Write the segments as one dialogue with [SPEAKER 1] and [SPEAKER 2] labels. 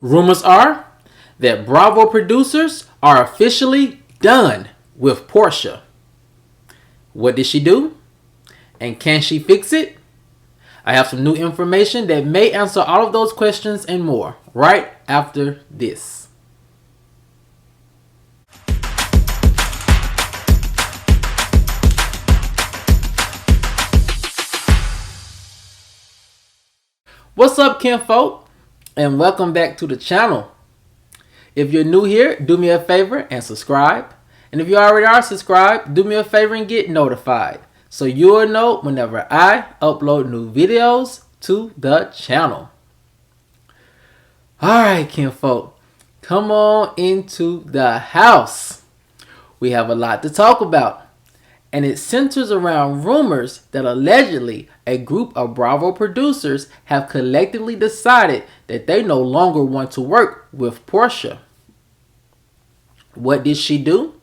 [SPEAKER 1] Rumors are that Bravo producers are officially done with Porsha. What did she do? And can she fix it? I have some new information that may answer all of those questions and more right after this. What's up, kinfolk? And welcome back to the channel. If you're new here, do me a favor and subscribe. And if you already are subscribed, do me a favor and get notified, so you'll know whenever I upload new videos to the channel. Alright, kinfolk, come on into the house. We have a lot to talk about, and it centers around rumors that allegedly a group of Bravo producers have collectively decided that they no longer want to work with Porsha. What did she do?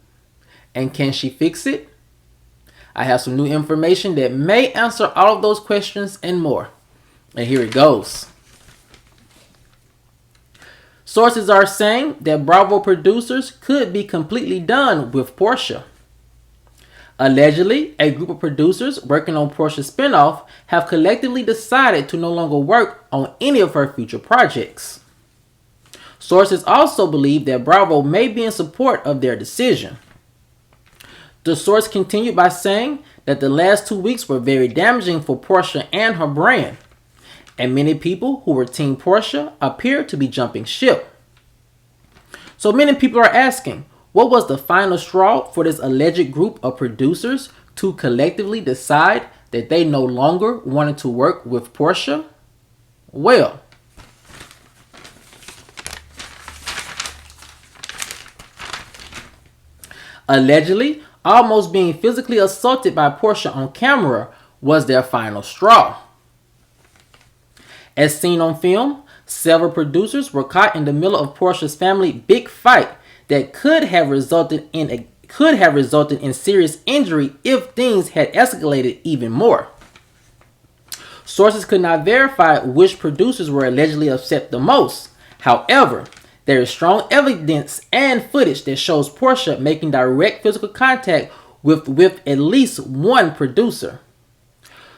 [SPEAKER 1] And can she fix it? I have some new information that may answer all of those questions and more. And here it goes. Sources are saying that Bravo producers could be completely done with Porsha. Allegedly, a group of producers working on Porsha's spinoff have collectively decided to no longer work on any of her future projects. Sources also believe that Bravo may be in support of their decision. The source continued by saying that the last 2 weeks were very damaging for Porsha and her brand, and many people who were Team Porsha appear to be jumping ship. So many people are asking, what was the final straw for this alleged group of producers to collectively decide that they no longer wanted to work with Porsha? Well, allegedly, almost being physically assaulted by Porsha on camera was their final straw. As seen on film, several producers were caught in the middle of Porsha's family big fight that could have resulted in serious injury if things had escalated even more. Sources could not verify which producers were allegedly upset the most. However, there is strong evidence and footage that shows Porsha making direct physical contact with at least one producer.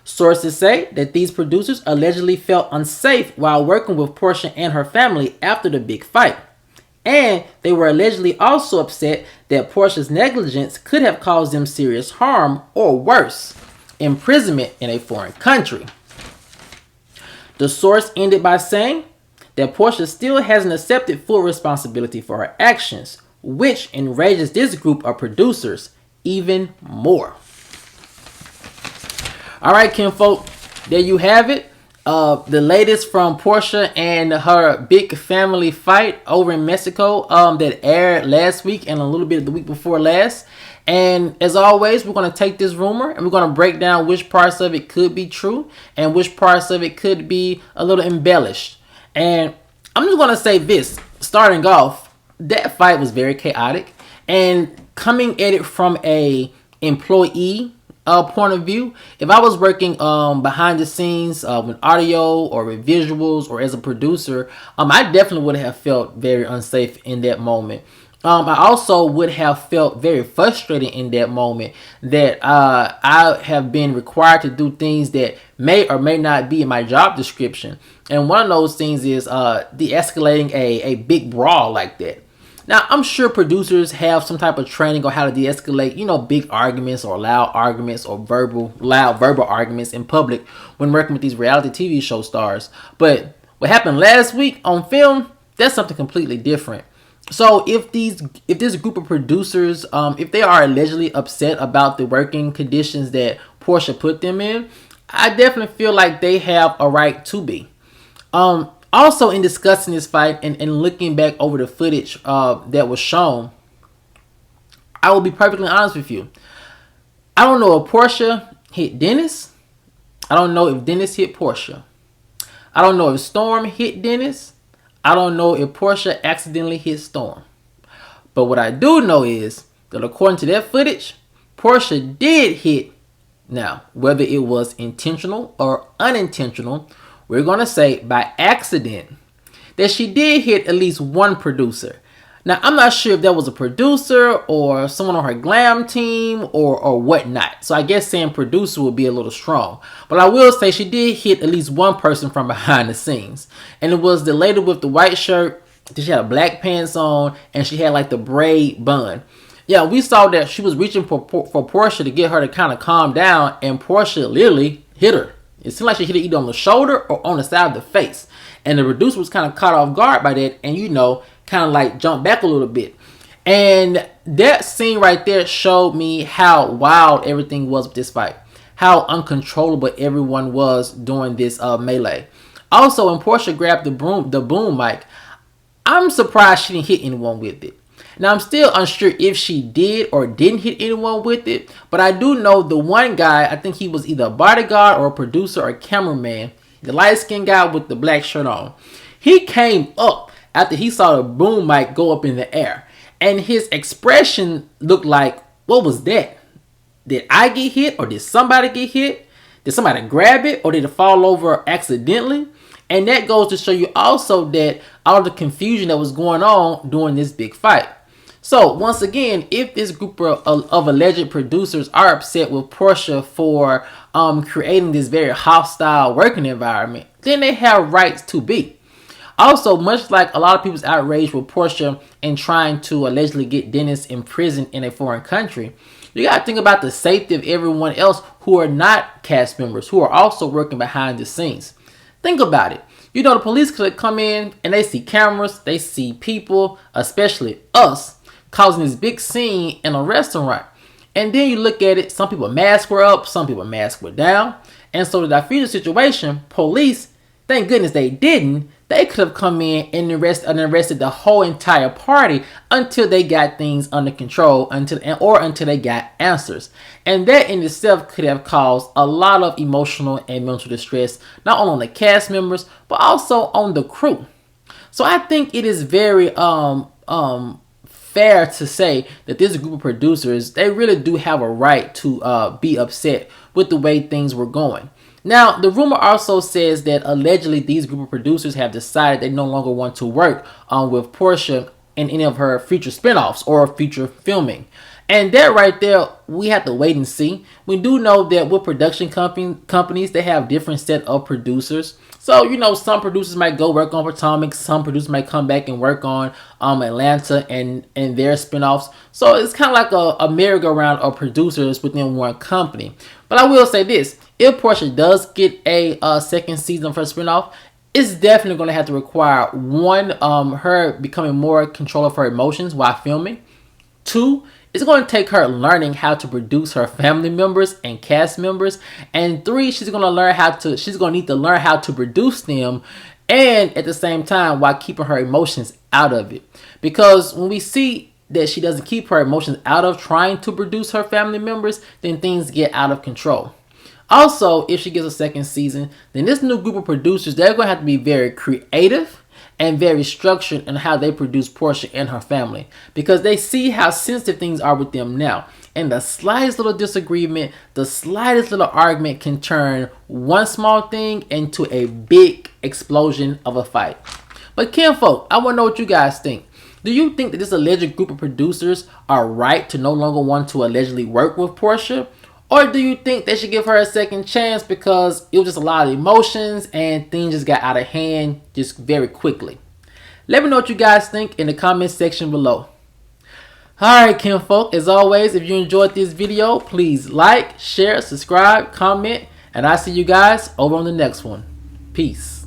[SPEAKER 1] Sources say that these producers allegedly felt unsafe while working with Porsha and her family after the big fight. And they were allegedly also upset that Porsha's negligence could have caused them serious harm or worse, imprisonment in a foreign country. The source ended by saying that Porsha still hasn't accepted full responsibility for her actions, which enrages this group of producers even more. Alright, kinfolk, there you have it. The latest from Porsha and her big family fight over in Mexico that aired last week and a little bit the week before last. And as always, we're going to take this rumor and we're going to break down which parts of it could be true and which parts of it could be a little embellished. And I'm just going to say this, starting off, that fight was very chaotic, and coming at it from a employee point of view, if I was working behind the scenes with audio or with visuals or as a producer, I definitely would have felt very unsafe in that moment. I also would have felt very frustrated in that moment that I have been required to do things that may or may not be in my job description. And one of those things is de-escalating a big brawl like that. Now, I'm sure producers have some type of training on how to de-escalate, big arguments or loud arguments or loud verbal arguments in public when working with these reality TV show stars. But what happened last week on film, that's something completely different. So if this group of producers, if they are allegedly upset about the working conditions that Porsha put them in, I definitely feel like they have a right to be. Also, in discussing this fight and looking back over the footage that was shown, I will be perfectly honest with you. I don't know if Porsha hit Dennis. I don't know if Dennis hit Porsha. I don't know if Storm hit Dennis. I don't know if Porsha accidentally hit Storm. But what I do know is that according to that footage, Porsha did hit. Now, whether it was intentional or unintentional, we're going to say by accident, that she did hit at least one producer. Now, I'm not sure if that was a producer or someone on her glam team or whatnot. So I guess saying producer would be a little strong. But I will say she did hit at least one person from behind the scenes. And it was the lady with the white shirt. She had a black pants on and she had like the braid bun. Yeah, we saw that she was reaching for Porsha to get her to kind of calm down, and Porsha literally hit her. It seemed like she hit her either on the shoulder or on the side of the face. And the producer was kind of caught off guard by that and, kind of like jumped back a little bit. And that scene right there showed me how wild everything was with this fight. How uncontrollable everyone was during this melee. Also, when Porsha grabbed the boom mic, I'm surprised she didn't hit anyone with it. Now, I'm still unsure if she did or didn't hit anyone with it, but I do know the one guy, I think he was either a bodyguard or a producer or a cameraman, the light-skinned guy with the black shirt on. He came up after he saw the boom mic go up in the air, and his expression looked like, what was that? Did I get hit or did somebody get hit? Did somebody grab it or did it fall over accidentally? And that goes to show you also that all the confusion that was going on during this big fight. So, once again, if this group of alleged producers are upset with Porsha for creating this very hostile working environment, then they have rights to be. Also, much like a lot of people's outrage with Porsha and trying to allegedly get Dennis imprisoned in a foreign country, you got to think about the safety of everyone else who are not cast members, who are also working behind the scenes. Think about it. The police could come in and they see cameras, they see people, especially us, causing this big scene in a restaurant. And then you look at it, some people masks were up, some people masks were down. And so to defuse the situation, police, thank goodness they didn't, they could have come in and arrested the whole entire party until they got things under control, until they got answers. And that in itself could have caused a lot of emotional and mental distress, not only on the cast members, but also on the crew. So I think it is very fair to say that this group of producers, they really do have a right to be upset with the way things were going. Now, the rumor also says that allegedly these group of producers have decided they no longer want to work with Porsha in any of her future spinoffs or future filming. And that right there, we have to wait and see. We do know that with production companies, they have different set of producers. So, some producers might go work on Potomac. Some producers might come back and work on Atlanta and their spinoffs. So it's kind of like a merry-go-round of producers within one company. But I will say this. If Porsha does get a second season for a spinoff, it's definitely going to have to require, one, her becoming more control of her emotions while filming. Two, it's going to take her learning how to produce her family members and cast members. And three, she's going to need to learn how to produce them, and at the same time while keeping her emotions out of it. Because when we see that she doesn't keep her emotions out of trying to produce her family members, then things get out of control. Also, if she gets a second season, then this new group of producers, they're going to have to be very creative and very structured in how they produce Porsha and her family, because they see how sensitive things are with them now. And the slightest little disagreement, the slightest little argument can turn one small thing into a big explosion of a fight. But kinfolk, I want to know what you guys think. Do you think that this alleged group of producers are right to no longer want to allegedly work with Porsha? Or do you think they should give her a second chance because it was just a lot of emotions and things just got out of hand just very quickly? Let me know what you guys think in the comment section below. Alright, kinfolk, as always, if you enjoyed this video, please like, share, subscribe, comment, and I'll see you guys over on the next one. Peace.